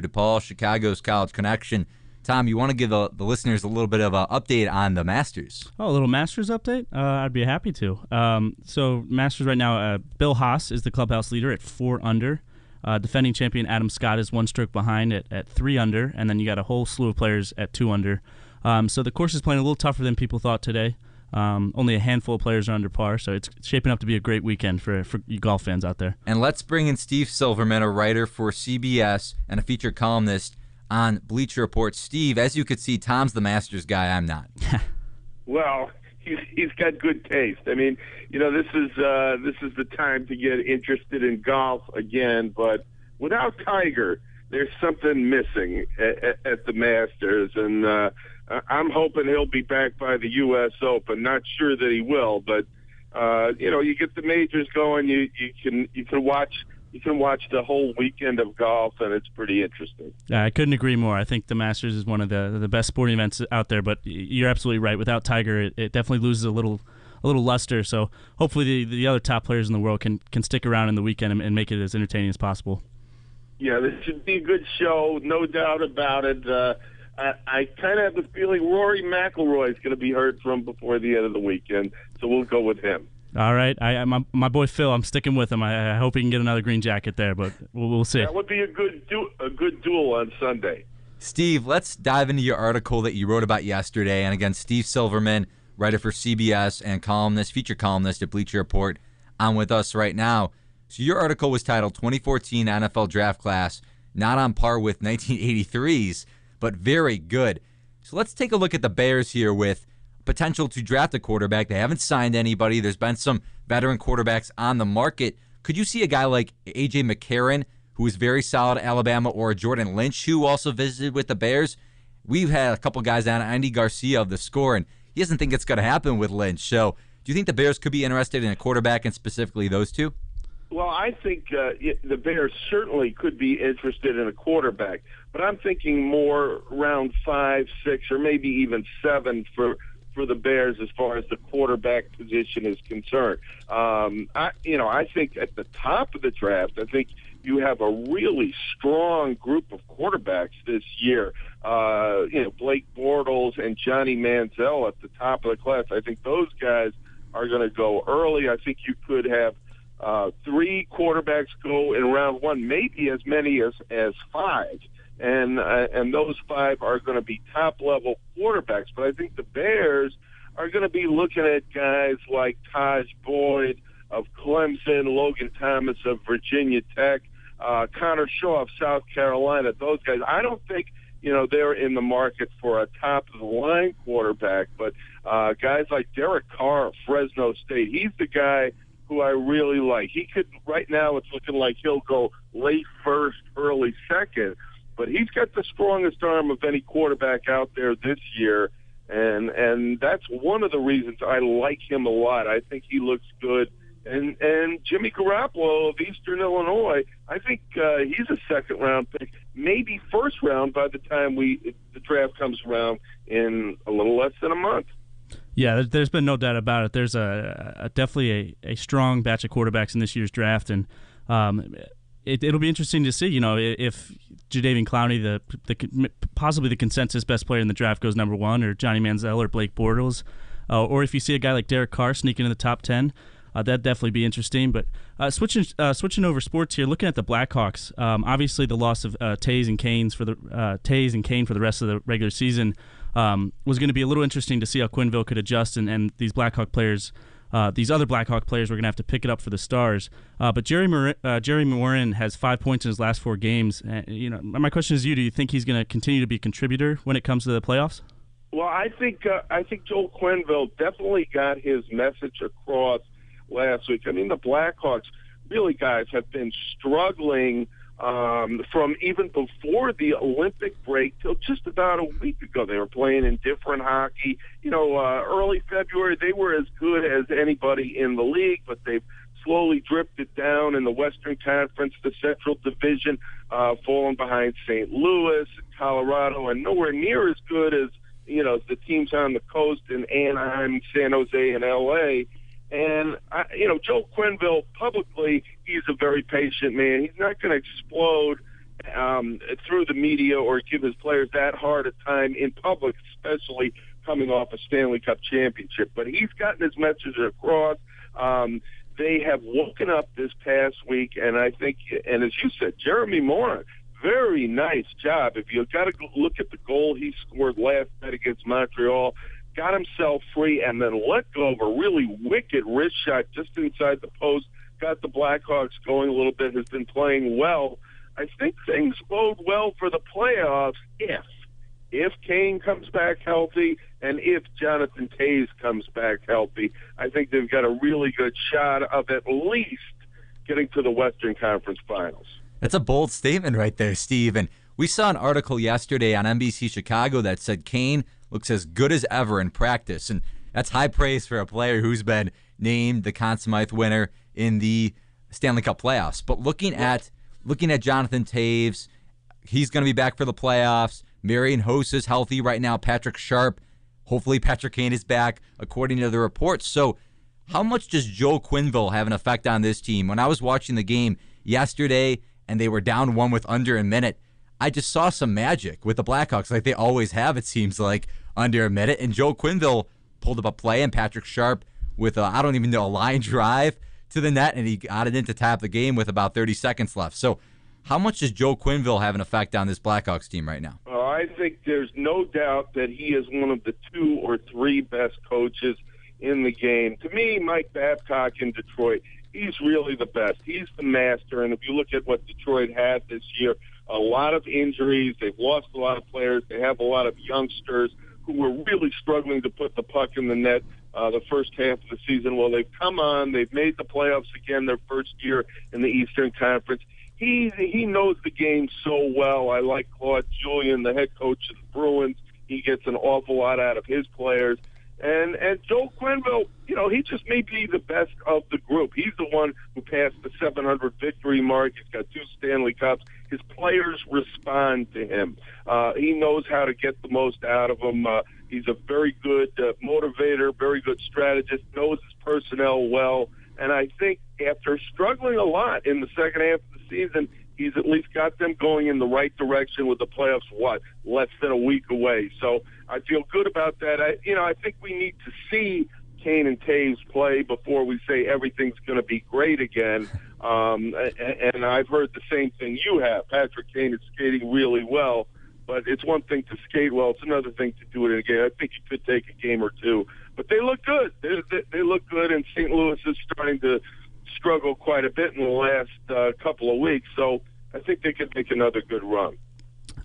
DePaul, Chicago's College Connection. Tom, you want to give the listeners a little bit of an update on the Masters? Oh, a little Masters update? I'd be happy to. So Masters right now, Bill Haas is the clubhouse leader at 4 under. Defending champion Adam Scott is 1 stroke behind at 3 under, and then you got a whole slew of players at 2 under. So the course is playing a little tougher than people thought today. Only a handful of players are under par, so it's shaping up to be a great weekend for you golf fans out there. And let's bring in Steve Silverman, a writer for CBS and a featured columnist on Bleacher Report. Steve, as you could see, Tom's the Masters guy. I'm not. Well, he's got good taste. I mean, this is the time to get interested in golf again. But without Tiger, there's something missing at the Masters, and I'm hoping he'll be back by the U.S. Open. Not sure that he will, but you get the majors going. You can watch the whole weekend of golf, and it's pretty interesting. I couldn't agree more. I think the Masters is one of the best sporting events out there. But you're absolutely right. Without Tiger, it definitely loses a little luster. So hopefully the other top players in the world can stick around in the weekend and make it as entertaining as possible. Yeah, this should be a good show, no doubt about it. I kind of have the feeling Rory McIlroy is going to be heard from before the end of the weekend, so we'll go with him. All right, my boy Phil, I'm sticking with him. I hope he can get another green jacket there, but we'll see. That would be a good duel on Sunday. Steve, let's dive into your article that you wrote about yesterday. And again, Steve Silverman, writer for CBS and feature columnist at Bleacher Report, on with us right now. So your article was titled 2014 NFL Draft Class, not on par with 1983's, but very good. So let's take a look at the Bears here with potential to draft a quarterback. They haven't signed anybody. There's been some veteran quarterbacks on the market. Could you see a guy like A.J. McCarron, who is very solid at Alabama, or Jordan Lynch, who also visited with the Bears? We've had a couple guys on, Andy Garcia of The Score, and he doesn't think it's going to happen with Lynch. So do you think the Bears could be interested in a quarterback, and specifically those two? Well, I think the Bears certainly could be interested in a quarterback, but I'm thinking more round 5, 6, or maybe even 7 for the Bears as far as the quarterback position is concerned. I think at the top of the draft, I think you have a really strong group of quarterbacks this year. Blake Bortles and Johnny Manziel at the top of the class. I think those guys are going to go early. I think you could have 3 quarterbacks go in round 1, maybe as many as 5. And those 5 are going to be top-level quarterbacks. But I think the Bears are going to be looking at guys like Taj Boyd of Clemson, Logan Thomas of Virginia Tech, Connor Shaw of South Carolina. Those guys, I don't think they're in the market for a top-of-the-line quarterback, but guys like Derek Carr of Fresno State, he's the guy who I really like. He could, right now it's looking like he'll go late first, early second, but he's got the strongest arm of any quarterback out there this year, and that's one of the reasons I like him a lot. I think he looks good. And Jimmy Garoppolo of Eastern Illinois, I think he's a second-round pick, maybe first round by the time the draft comes around in a little less than a month. Yeah, there's been no doubt about it. There's definitely a strong batch of quarterbacks in this year's draft, and it'll be interesting to see. If Jadeveon Clowney, possibly the consensus best player in the draft, goes number 1, or Johnny Manziel or Blake Bortles, or if you see a guy like Derek Carr sneaking in the top 10. That'd definitely be interesting. But switching over sports here, looking at the Blackhawks, obviously the loss of Taze and Kane for the rest of the regular season was going to be a little interesting to see how Quenneville could adjust, and these these other Blackhawk players were going to have to pick it up for the Stars. But Jerry Morin has 5 points in his last 4 games. My question is, do you think he's going to continue to be a contributor when it comes to the playoffs? Well, I think Joel Quenneville definitely got his message across last week. I mean, the Blackhawks really, guys, have been struggling from even before the Olympic break till just about a week ago. They were playing indifferent hockey. Early February, they were as good as anybody in the league, but they've slowly drifted down in the Western Conference, the Central Division, falling behind St. Louis, Colorado, and nowhere near as good as, the teams on the coast in Anaheim, San Jose, and L.A., and, Joel Quenneville, publicly, he's a very patient man. He's not going to explode, through the media or give his players that hard a time in public, especially coming off a Stanley Cup championship. But he's gotten his message across. They have woken up this past week, and I think, and as you said, Jeremy Morin, very nice job. If you've got to look at the goal he scored last night against Montreal, got himself free and then let go of a really wicked wrist shot just inside the post, got the Blackhawks going a little bit, has been playing well. I think things bode well for the playoffs if Kane comes back healthy and if Jonathan Toews comes back healthy. I think they've got a really good shot of at least getting to the Western Conference Finals. That's a bold statement right there, Steve. And we saw an article yesterday on NBC Chicago that said Kane looks as good as ever in practice. And that's high praise for a player who's been named the Conn Smythe winner in the Stanley Cup playoffs. But looking at Jonathan Toews, he's going to be back for the playoffs. Marian Hossa is healthy right now. Patrick Sharp, hopefully Patrick Kane is back, according to the reports. So how much does Joe Quenneville have an effect on this team? When I was watching the game yesterday and they were down one with under a minute, I just saw some magic with the Blackhawks like they always have, it seems like, under a minute. And Joe Quenneville pulled up a play, and Patrick Sharp with a line drive to the net, and he got it in to tap the game with about 30 seconds left. So how much does Joe Quenneville have an effect on this Blackhawks team right now? I think there's no doubt that he is one of the 2 or 3 best coaches in the game. To me, Mike Babcock in Detroit, he's really the best. He's the master, and if you look at what Detroit had this year, a lot of injuries, they've lost a lot of players, they have a lot of youngsters who were really struggling to put the puck in the net the first half of the season. Well, they've come on, they've made the playoffs again their first year in the Eastern Conference. He knows the game so well. I like Claude Julien, the head coach of the Bruins. He gets an awful lot out of his players. And Joe Quenneville, he just may be the best of the group. He's the one who passed the 700 victory mark. He's got 2 Stanley Cups. His players respond to him. He knows how to get the most out of them. He's a very good motivator, very good strategist, knows his personnel well. And I think after struggling a lot in the second half of the season, he's at least got them going in the right direction with the playoffs, less than a week away. So I feel good about that. I think we need to see Kane and Toews play before we say everything's going to be great again. And I've heard the same thing you have. Patrick Kane is skating really well, but it's one thing to skate well. It's another thing to do it in a game. I think it could take a game or two. But they look good. They look good, and St. Louis is starting to struggle quite a bit in the last couple of weeks. So I think they could make another good run.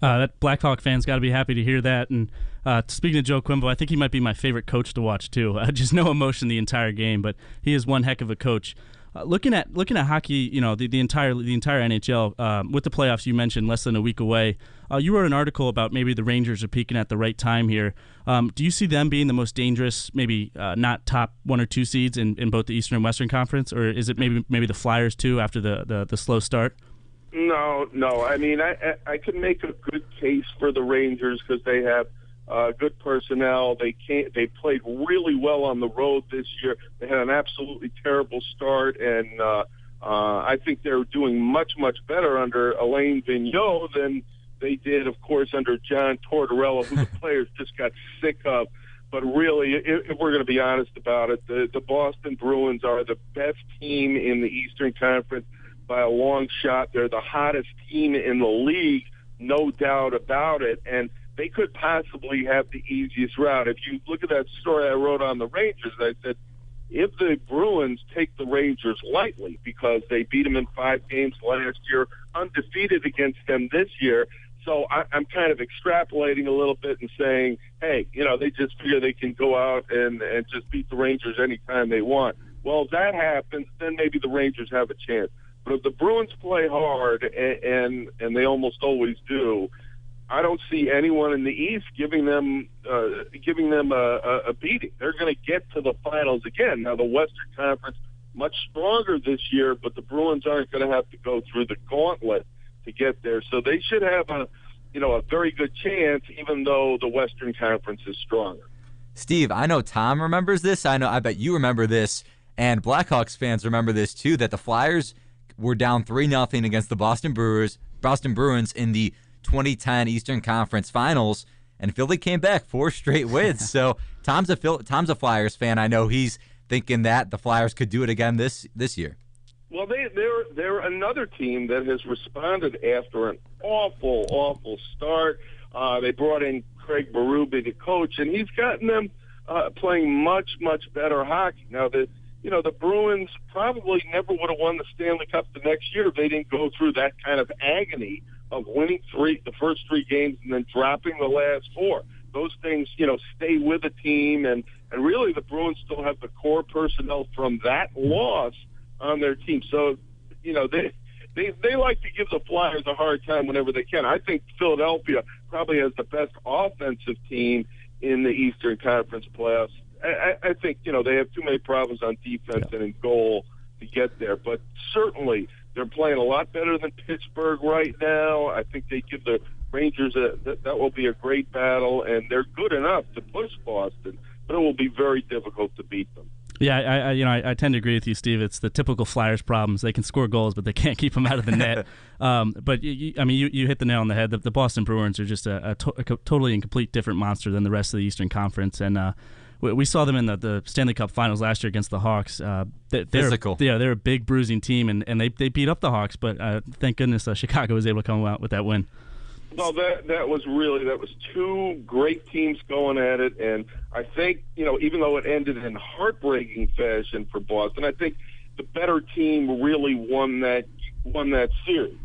That Blackhawk fan's got to be happy to hear that. And speaking of Joe Quenneville, I think he might be my favorite coach to watch too. Just no emotion the entire game, but he is one heck of a coach. Looking at hockey, the entire NHL with the playoffs you mentioned less than a week away. You wrote an article about maybe the Rangers are peaking at the right time here. Do you see them being the most dangerous, maybe not top 1 or 2 seeds in both the Eastern and Western Conference, or is it maybe the Flyers too after the slow start? No. I mean, I can make a good case for the Rangers because they have good personnel. They played really well on the road this year. They had an absolutely terrible start, and I think they're doing much better under Alain Vigneault than they did, of course, under John Tortorella, who the players just got sick of. But really, if we're going to be honest about it, the Boston Bruins are the best team in the Eastern Conference by a long shot. They're the hottest team in the league, no doubt about it, and they could possibly have the easiest route. If you look at that story I wrote on the Rangers, I said, if the Bruins take the Rangers lightly because they beat them in 5 games last year, undefeated against them this year, so I'm kind of extrapolating a little bit and saying, hey, they just figure they can go out and just beat the Rangers anytime they want. Well, if that happens, then maybe the Rangers have a chance. But if the Bruins play hard, and they almost always do, I don't see anyone in the East giving them a beating. They're going to get to the finals again. Now, the Western Conference, much stronger this year, but the Bruins aren't going to have to go through the gauntlet to get there. So they should have a very good chance, even though the Western Conference is stronger. Steve, I know Tom remembers this. I bet you remember this, and Blackhawks fans remember this too, that the Flyers were down 3-0 against the Boston Bruins in the 2010 Eastern Conference Finals, and Philly came back 4 straight wins. So Tom's a Flyers fan. I know he's thinking that the Flyers could do it again this year. Well, they're another team that has responded after an awful start. They brought in Craig Berube to coach, and he's gotten them playing much better hockey. Now, the Bruins probably never would have won the Stanley Cup the next year if they didn't go through that kind of agony of winning the first 3 games and then dropping the last 4. Those things, stay with the team, and really the Bruins still have the core personnel from that loss on their team. So, they like to give the Flyers a hard time whenever they can. I think Philadelphia probably has the best offensive team in the Eastern Conference playoffs. I think, they have too many problems on defense and in goal to get there. But certainly they're playing a lot better than Pittsburgh right now. I think they give the Rangers that will be a great battle, and they're good enough to push Boston, but it will be very difficult to beat them. Yeah, I tend to agree with you, Steve. It's the typical Flyers problems. They can score goals, but they can't keep them out of the net. But you hit the nail on the head. The Boston Bruins are just a totally and complete different monster than the rest of the Eastern Conference, and we saw them in the Stanley Cup Finals last year against the Hawks. Physical. They're a big bruising team, and they beat up the Hawks. But thank goodness Chicago was able to come out with that win. Well, that was 2 great teams going at it, and I think, even though it ended in heartbreaking fashion for Boston, I think the better team really won that series.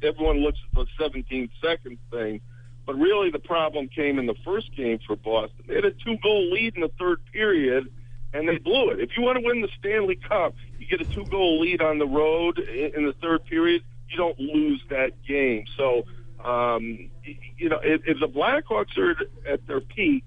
Everyone looks at the 17-second thing, but really the problem came in the first game for Boston. They had a 2-goal lead in the third period, and they blew it. If you want to win the Stanley Cup, you get a 2-goal lead on the road in the third period, you don't lose that game. So, if the Blackhawks are at their peak,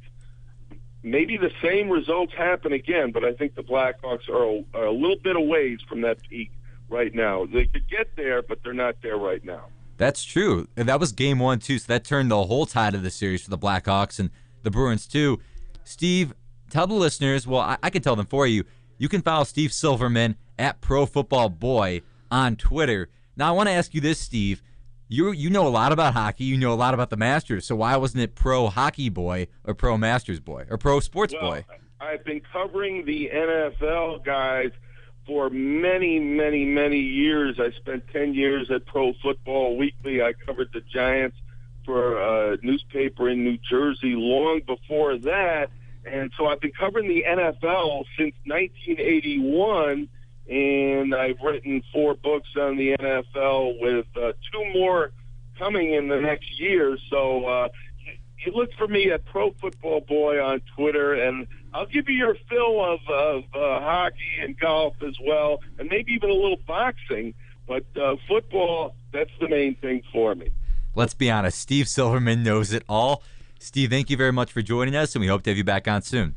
maybe the same results happen again, but I think the Blackhawks are a little bit away from that peak right now. They could get there, but they're not there right now. That's true. And that was game 1, too, so that turned the whole tide of the series for the Blackhawks and the Bruins, too. Steve, tell the listeners, well, I can tell them for you, you can follow Steve Silverman at ProFootballBoy on Twitter. Now, I want to ask you this, Steve. You know a lot about hockey. You know a lot about the Masters. So why wasn't it Pro Hockey Boy or Pro Masters Boy or Pro Sports Boy? I've been covering the NFL, guys, for many years. I spent 10 years at Pro Football Weekly. I covered the Giants for a newspaper in New Jersey long before that. And so I've been covering the NFL since 1981. And I've written 4 books on the NFL with 2 more coming in the next year. So you look for me at Pro Football Boy on Twitter, and I'll give you your fill of hockey and golf as well, and maybe even a little boxing. But football, that's the main thing for me. Let's be honest. Steve Silverman knows it all. Steve, thank you very much for joining us, and we hope to have you back on soon.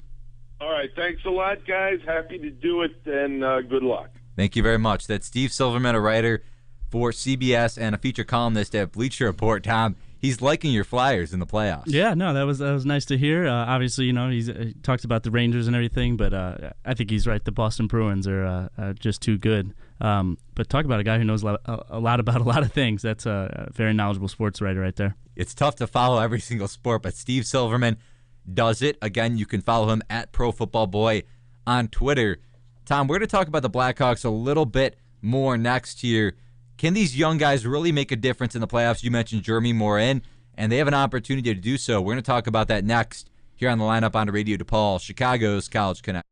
All right. Thanks a lot, guys. Happy to do it, and good luck. Thank you very much. That's Steve Silverman, a writer for CBS and a feature columnist at Bleacher Report. Tom, he's liking your Flyers in the playoffs. Yeah, no, that was nice to hear. Obviously, he talks about the Rangers and everything, but I think he's right. The Boston Bruins are just too good. But talk about a guy who knows a lot about a lot of things. That's a very knowledgeable sports writer right there. It's tough to follow every single sport, but Steve Silverman does it. Again, you can follow him at ProFootballBoy on Twitter. Tom, we're going to talk about the Blackhawks a little bit more next year. Can these young guys really make a difference in the playoffs? You mentioned Jeremy Morin, and they have an opportunity to do so. We're going to talk about that next here on the lineup on the Radio DePaul, Chicago's College Connect.